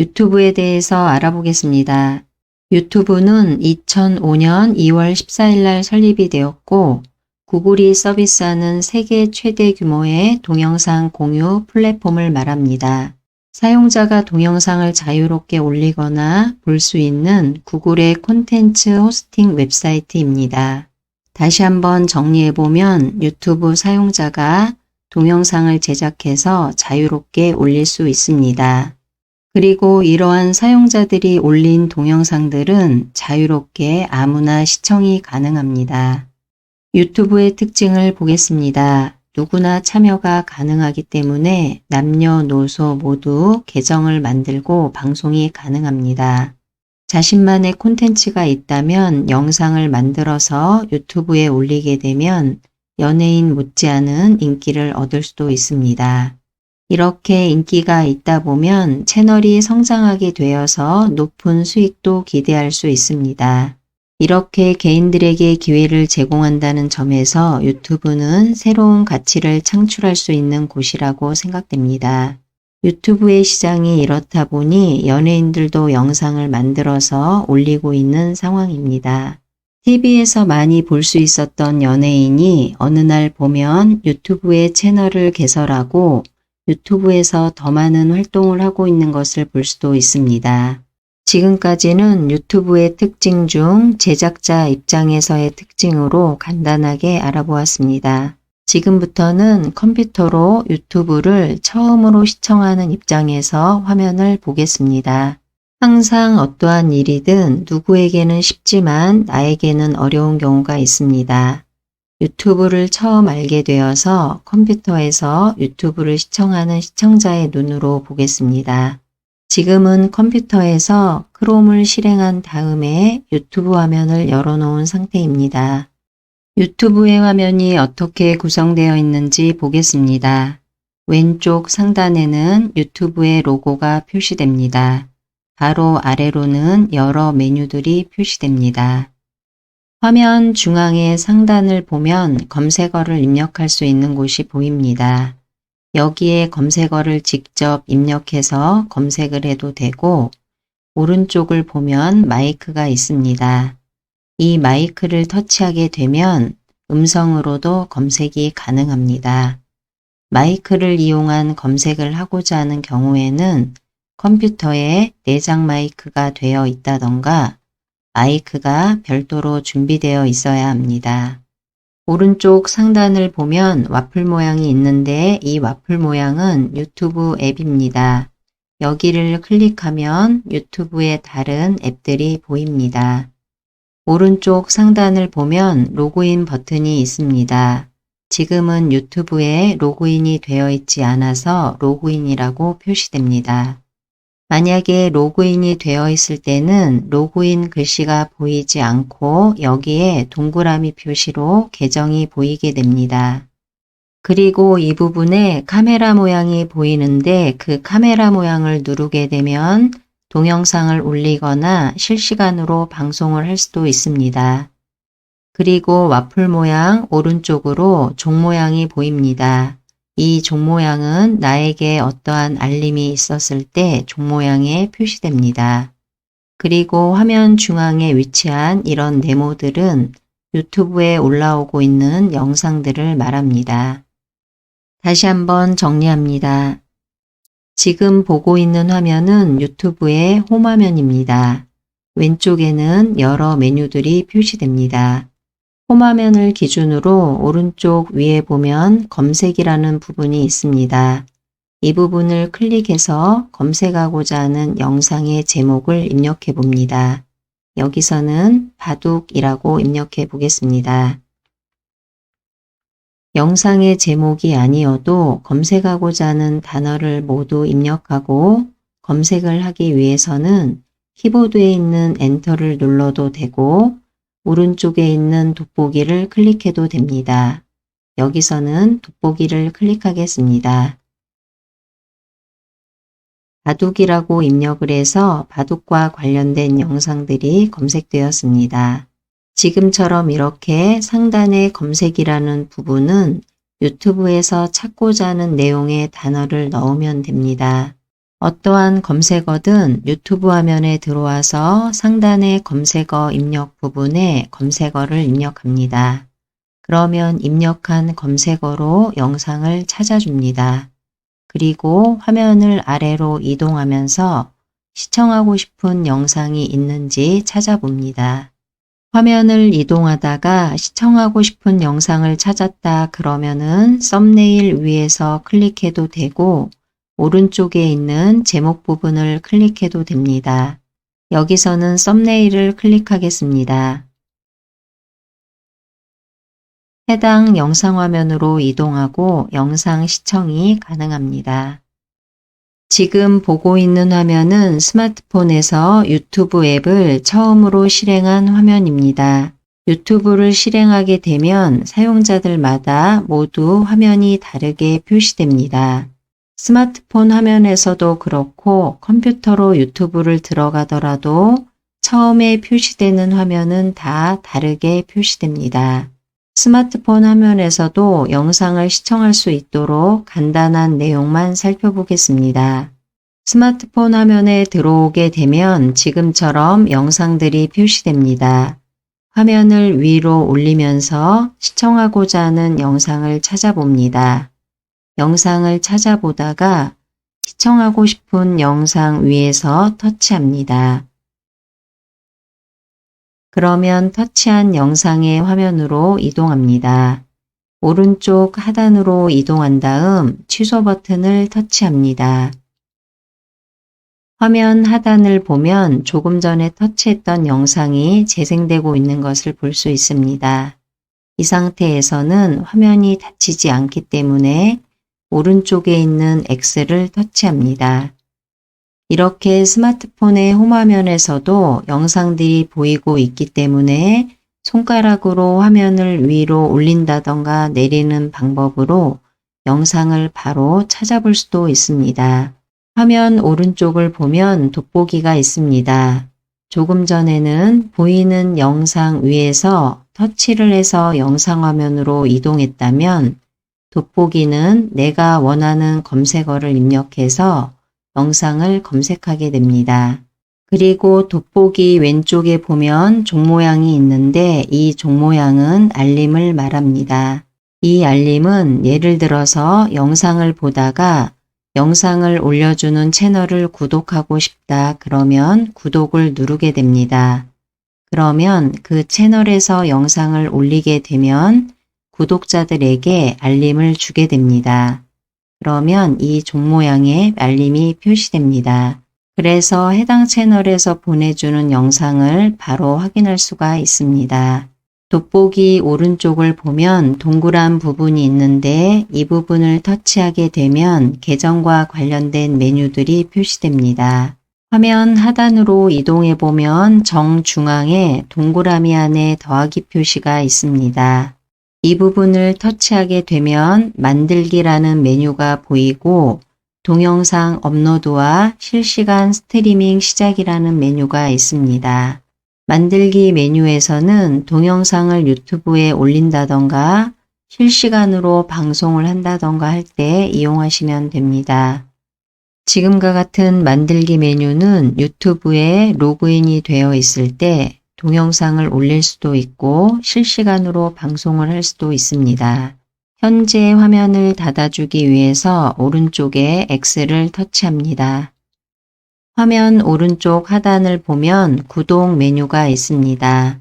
유튜브에 대해서 알아보겠습니다. 유튜브는 2005년 2월 14일 날 설립이 되었고 구글이 서비스하는 세계 최대 규모의 동영상 공유 플랫폼을 말합니다. 사용자가 동영상을 자유롭게 올리거나 볼 수 있는 구글의 콘텐츠 호스팅 웹사이트입니다. 다시 한번 정리해보면 유튜브 사용자가 동영상을 제작해서 자유롭게 올릴 수 있습니다. 그리고 이러한 사용자들이 올린 동영상들은 자유롭게 아무나 시청이 가능합니다. 유튜브의 특징을 보겠습니다. 누구나 참여가 가능하기 때문에 남녀노소 모두 계정을 만들고 방송이 가능합니다. 자신만의 콘텐츠가 있다면 영상을 만들어서 유튜브에 올리게 되면 연예인 못지않은 인기를 얻을 수도 있습니다. 이렇게 인기가 있다 보면 채널이 성장하게 되어서 높은 수익도 기대할 수 있습니다. 이렇게 개인들에게 기회를 제공한다는 점에서 유튜브는 새로운 가치를 창출할 수 있는 곳이라고 생각됩니다. 유튜브의 시장이 이렇다 보니 연예인들도 영상을 만들어서 올리고 있는 상황입니다. TV에서 많이 볼 수 있었던 연예인이 어느 날 보면 유튜브에 채널을 개설하고 유튜브에서 더 많은 활동을 하고 있는 것을 볼 수도 있습니다. 지금까지는 유튜브의 특징 중 제작자 입장에서의 특징으로 간단하게 알아보았습니다. 지금부터는 컴퓨터로 유튜브를 처음으로 시청하는 입장에서 화면을 보겠습니다. 항상 어떠한 일이든 누구에게는 쉽지만 나에게는 어려운 경우가 있습니다. 유튜브를 처음 알게 되어서 컴퓨터에서 유튜브를 시청하는 시청자의 눈으로 보겠습니다. 지금은 컴퓨터에서 크롬을 실행한 다음에 유튜브 화면을 열어놓은 상태입니다. 유튜브의 화면이 어떻게 구성되어 있는지 보겠습니다. 왼쪽 상단에는 유튜브의 로고가 표시됩니다. 바로 아래로는 여러 메뉴들이 표시됩니다. 화면 중앙의 상단을 보면 검색어를 입력할 수 있는 곳이 보입니다. 여기에 검색어를 직접 입력해서 검색을 해도 되고 오른쪽을 보면 마이크가 있습니다. 이 마이크를 터치하게 되면 음성으로도 검색이 가능합니다. 마이크를 이용한 검색을 하고자 하는 경우에는 컴퓨터에 내장 마이크가 되어 있다던가 마이크가 별도로 준비되어 있어야 합니다. 오른쪽 상단을 보면 와플 모양이 있는데 이 와플 모양은 유튜브 앱입니다. 여기를 클릭하면 유튜브의 다른 앱들이 보입니다. 오른쪽 상단을 보면 로그인 버튼이 있습니다. 지금은 유튜브에 로그인이 되어 있지 않아서 로그인이라고 표시됩니다. 만약에 로그인이 되어 있을 때는 로그인 글씨가 보이지 않고 여기에 동그라미 표시로 계정이 보이게 됩니다. 그리고 이 부분에 카메라 모양이 보이는데 그 카메라 모양을 누르게 되면 동영상을 올리거나 실시간으로 방송을 할 수도 있습니다. 그리고 와플 모양 오른쪽으로 종 모양이 보입니다. 이 종 모양은 나에게 어떠한 알림이 있었을 때 종 모양에 표시됩니다. 그리고 화면 중앙에 위치한 이런 네모들은 유튜브에 올라오고 있는 영상들을 말합니다. 다시 한번 정리합니다. 지금 보고 있는 화면은 유튜브의 홈 화면입니다. 왼쪽에는 여러 메뉴들이 표시됩니다. 홈화면을 기준으로 오른쪽 위에 보면 검색이라는 부분이 있습니다. 이 부분을 클릭해서 검색하고자 하는 영상의 제목을 입력해 봅니다. 여기서는 바둑이라고 입력해 보겠습니다. 영상의 제목이 아니어도 검색하고자 하는 단어를 모두 입력하고 검색을 하기 위해서는 키보드에 있는 엔터를 눌러도 되고 오른쪽에 있는 돋보기를 클릭해도 됩니다. 여기서는 돋보기를 클릭하겠습니다. 바둑이라고 입력을 해서 바둑과 관련된 영상들이 검색되었습니다. 지금처럼 이렇게 상단의 검색이라는 부분은 유튜브에서 찾고자 하는 내용의 단어를 넣으면 됩니다. 어떠한 검색어든 유튜브 화면에 들어와서 상단의 검색어 입력 부분에 검색어를 입력합니다. 그러면 입력한 검색어로 영상을 찾아줍니다. 그리고 화면을 아래로 이동하면서 시청하고 싶은 영상이 있는지 찾아봅니다. 화면을 이동하다가 시청하고 싶은 영상을 찾았다 그러면은 썸네일 위에서 클릭해도 되고 오른쪽에 있는 제목 부분을 클릭해도 됩니다. 여기서는 썸네일을 클릭하겠습니다. 해당 영상 화면으로 이동하고 영상 시청이 가능합니다. 지금 보고 있는 화면은 스마트폰에서 유튜브 앱을 처음으로 실행한 화면입니다. 유튜브를 실행하게 되면 사용자들마다 모두 화면이 다르게 표시됩니다. 스마트폰 화면에서도 그렇고 컴퓨터로 유튜브를 들어가더라도 처음에 표시되는 화면은 다 다르게 표시됩니다. 스마트폰 화면에서도 영상을 시청할 수 있도록 간단한 내용만 살펴보겠습니다. 스마트폰 화면에 들어오게 되면 지금처럼 영상들이 표시됩니다. 화면을 위로 올리면서 시청하고자 하는 영상을 찾아봅니다. 영상을 찾아보다가 시청하고 싶은 영상 위에서 터치합니다. 그러면 터치한 영상의 화면으로 이동합니다. 오른쪽 하단으로 이동한 다음 취소 버튼을 터치합니다. 화면 하단을 보면 조금 전에 터치했던 영상이 재생되고 있는 것을 볼 수 있습니다. 이 상태에서는 화면이 닫히지 않기 때문에 오른쪽에 있는 X를 터치합니다. 이렇게 스마트폰의 홈화면에서도 영상들이 보이고 있기 때문에 손가락으로 화면을 위로 올린다던가 내리는 방법으로 영상을 바로 찾아볼 수도 있습니다. 화면 오른쪽을 보면 돋보기가 있습니다. 조금 전에는 보이는 영상 위에서 터치를 해서 영상 화면으로 이동했다면 돋보기는 내가 원하는 검색어를 입력해서 영상을 검색하게 됩니다. 그리고 돋보기 왼쪽에 보면 종 모양이 있는데 이 종 모양은 알림을 말합니다. 이 알림은 예를 들어서 영상을 보다가 영상을 올려주는 채널을 구독하고 싶다 그러면 구독을 누르게 됩니다. 그러면 그 채널에서 영상을 올리게 되면 구독자들에게 알림을 주게 됩니다. 그러면 이 종 모양의 알림이 표시됩니다. 그래서 해당 채널에서 보내주는 영상을 바로 확인할 수가 있습니다. 돋보기 오른쪽을 보면 동그란 부분이 있는데 이 부분을 터치하게 되면 계정과 관련된 메뉴들이 표시됩니다. 화면 하단으로 이동해 보면 정중앙에 동그라미 안에 더하기 표시가 있습니다. 이 부분을 터치하게 되면 만들기라는 메뉴가 보이고 동영상 업로드와 실시간 스트리밍 시작이라는 메뉴가 있습니다. 만들기 메뉴에서는 동영상을 유튜브에 올린다던가 실시간으로 방송을 한다던가 할 때 이용하시면 됩니다. 지금과 같은 만들기 메뉴는 유튜브에 로그인이 되어 있을 때 동영상을 올릴 수도 있고 실시간으로 방송을 할 수도 있습니다. 현재 화면을 닫아주기 위해서 오른쪽에 X를 터치합니다. 화면 오른쪽 하단을 보면 구독 메뉴가 있습니다.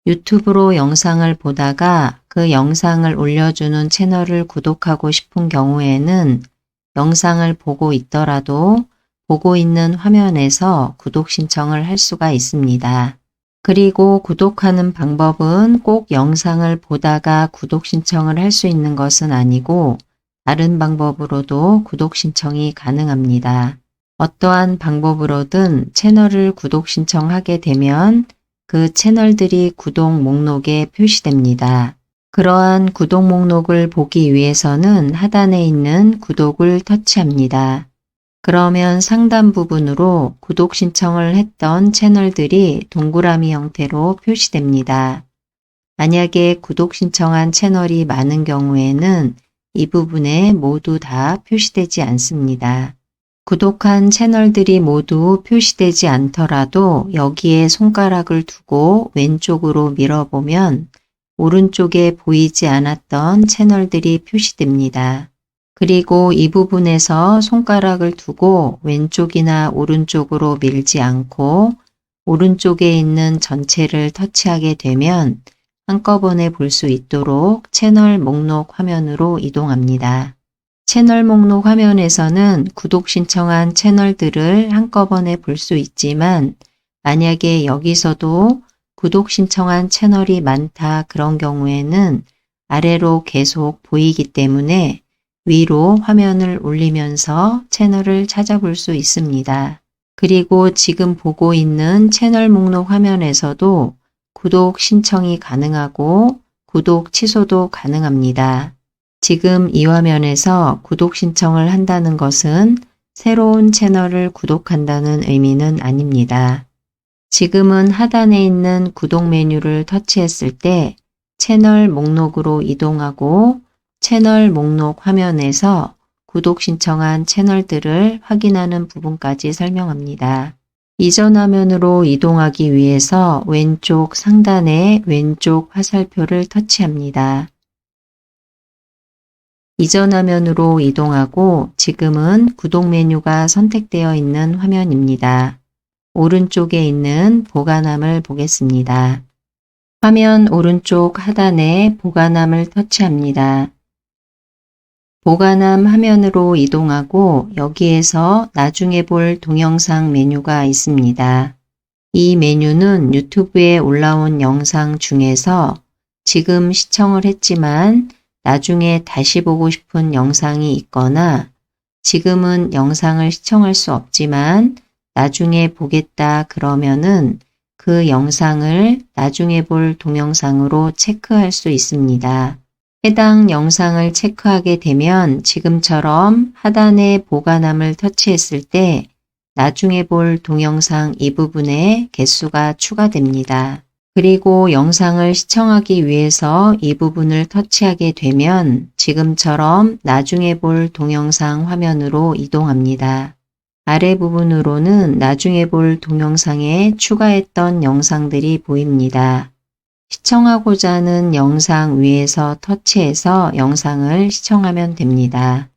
유튜브로 영상을 보다가 그 영상을 올려주는 채널을 구독하고 싶은 경우에는 영상을 보고 있더라도 보고 있는 화면에서 구독 신청을 할 수가 있습니다. 그리고 구독하는 방법은 꼭 영상을 보다가 구독 신청을 할 수 있는 것은 아니고 다른 방법으로도 구독 신청이 가능합니다. 어떠한 방법으로든 채널을 구독 신청하게 되면 그 채널들이 구독 목록에 표시됩니다. 그러한 구독 목록을 보기 위해서는 하단에 있는 구독을 터치합니다. 그러면 상단 부분으로 구독 신청을 했던 채널들이 동그라미 형태로 표시됩니다. 만약에 구독 신청한 채널이 많은 경우에는 이 부분에 모두 다 표시되지 않습니다. 구독한 채널들이 모두 표시되지 않더라도 여기에 손가락을 두고 왼쪽으로 밀어보면 오른쪽에 보이지 않았던 채널들이 표시됩니다. 그리고 이 부분에서 손가락을 두고 왼쪽이나 오른쪽으로 밀지 않고 오른쪽에 있는 전체를 터치하게 되면 한꺼번에 볼 수 있도록 채널 목록 화면으로 이동합니다. 채널 목록 화면에서는 구독 신청한 채널들을 한꺼번에 볼 수 있지만 만약에 여기서도 구독 신청한 채널이 많다 그런 경우에는 아래로 계속 보이기 때문에 위로 화면을 올리면서 채널을 찾아볼 수 있습니다. 그리고 지금 보고 있는 채널 목록 화면에서도 구독 신청이 가능하고 구독 취소도 가능합니다. 지금 이 화면에서 구독 신청을 한다는 것은 새로운 채널을 구독한다는 의미는 아닙니다. 지금은 하단에 있는 구독 메뉴를 터치했을 때 채널 목록으로 이동하고 채널 목록 화면에서 구독 신청한 채널들을 확인하는 부분까지 설명합니다. 이전 화면으로 이동하기 위해서 왼쪽 상단에 왼쪽 화살표를 터치합니다. 이전 화면으로 이동하고 지금은 구독 메뉴가 선택되어 있는 화면입니다. 오른쪽에 있는 보관함을 보겠습니다. 화면 오른쪽 하단에 보관함을 터치합니다. 보관함 화면으로 이동하고 여기에서 나중에 볼 동영상 메뉴가 있습니다. 이 메뉴는 유튜브에 올라온 영상 중에서 지금 시청을 했지만 나중에 다시 보고 싶은 영상이 있거나 지금은 영상을 시청할 수 없지만 나중에 보겠다 그러면은 그 영상을 나중에 볼 동영상으로 체크할 수 있습니다. 해당 영상을 체크하게 되면 지금처럼 하단에 보관함을 터치했을 때 나중에 볼 동영상 이 부분에 개수가 추가됩니다. 그리고 영상을 시청하기 위해서 이 부분을 터치하게 되면 지금처럼 나중에 볼 동영상 화면으로 이동합니다. 아래 부분으로는 나중에 볼 동영상에 추가했던 영상들이 보입니다. 시청하고자 하는 영상 위에서 터치해서 영상을 시청하면 됩니다.